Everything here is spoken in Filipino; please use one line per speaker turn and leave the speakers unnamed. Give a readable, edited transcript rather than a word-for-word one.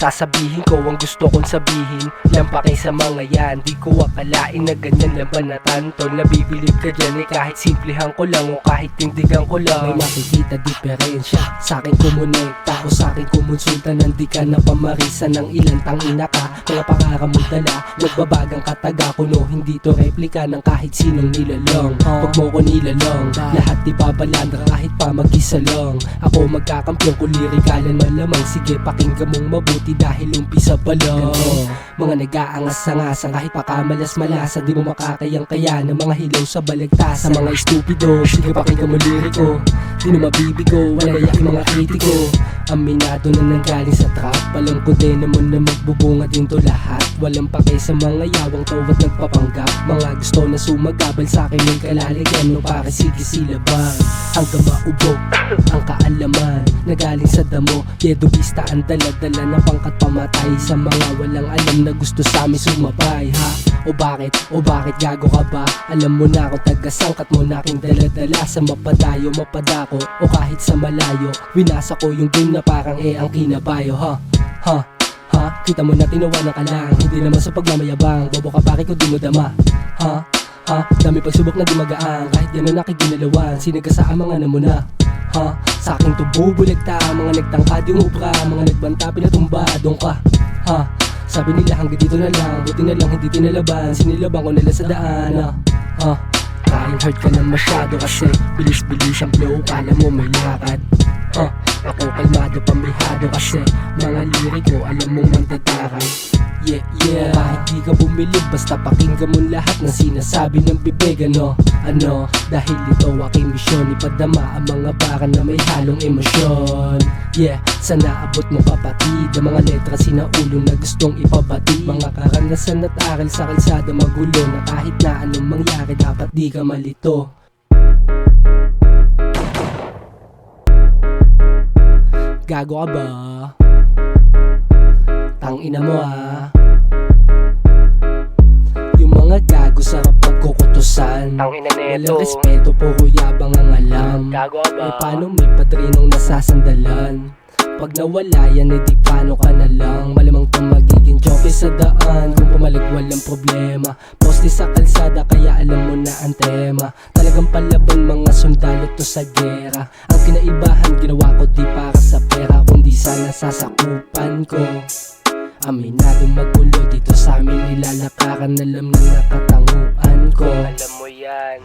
Sasabihin ko ang gusto kong sabihin, lampake sa mga yan. Di ko akalain na ganyan lang ba na tanto. Nabibilib ka dyan kahit simplihan ko lang o kahit tindigan ko lang. May makikita diferensya, sa'kin kumonekta o sa'kin kumonsulta. Nandi ka na pamarisan ng ilang tangina ka. Kaya pangaramong dala, nagbabagang kataga ko no. Hindi to replika ng kahit sinong nilalang. Huwag mo ko nilalang, lahat di babalandra kahit pa mag-isa lang. Ako magkakampiyon ko lirikalan malamang. Sige pakinggan mong mabuti dahil umpisa pa lang. Mga nag-aangas-angasan kahit pakamalas-malasa. Di mo makakayang kaya ng mga hilaw sa balagtasa. Mga estupido, sige pakinggan mo liriko. Di na mabibigo, wala yung mga kritiko. Aminado na nanggaling sa trap. Alam ko din naman na magbubunga din to lahat. Walang pake sa mga yawang tawad nagpapanggap. Mga gusto na sumagabal sa'kin yung kalalagyan. No para sige silaban hanggang maubog ang kaalaman na galing sa damo. Yedubista ang dala-dala na pangkat pamatay sa mga walang alam na gusto sa amin sumabay. Ha? O bakit gago ka ba? Alam mo na akong tagasangkat mo na aking dala-dala. Sa mapadayo, mapadako o kahit sa malayo. Winasa ko yung game na parang ang kinabayo. Ha? Kita mo na tinawanan ka lang. Hindi naman sa pagmamayabang. Bobo ka bakit ko di mo dama. Dami pagsubok na di magaan. Kahit yan na nakiginalawan. Sinagasaan mga na mo na. Sa aking tubo buligta. Mga nagtangkad yung ubra. Mga nagbanta pinatumba. Doon ka. Sabi nila hanggang dito na lang. Buti na lang hindi tinalaban. Sinilabang ko nila sa daan. Trying hard ka na masyado kasi bilis-bilis ang flow. Kala mo may lakad. Ako kalmado pamihado kasi mga liriko alam mong mandadaran. Yeah. Kahit di ka bumilib basta pakinggan mo lahat ng sinasabi ng bibig. Ano? Dahil ito aking misyon, ipadama ang mga bara na may halong emosyon. Yeah, sana abot mo kapatid ang mga letra sinaulo na gustong ipabati. Mga karanasan at aral sa kalsada magulo na kahit na anong mangyari dapat di ka malito. Gago ka ba? Tangina mo yung mga gago sarap pagkukutusan.
Tangina neto.
Walang respeto, puro yabang ang alam.
Gago ka ba?
Paano may patrinong nasasandalan? Pag nawala yan, edi paano ka na lang? Malamang itong magiging joke sa daan. Kung pumalag walang problema. Poste sa kalsada kaya alam mo na ang tema. Talagang palaban mga sundalo to sa gera. Ang kinaibahan ginawa ko di para sa pera, kundi sa nasasakupan ko. Aminadong magulo dito sa amin nilalakaran. Alam na nakatanguan ko.
Alam mo yan.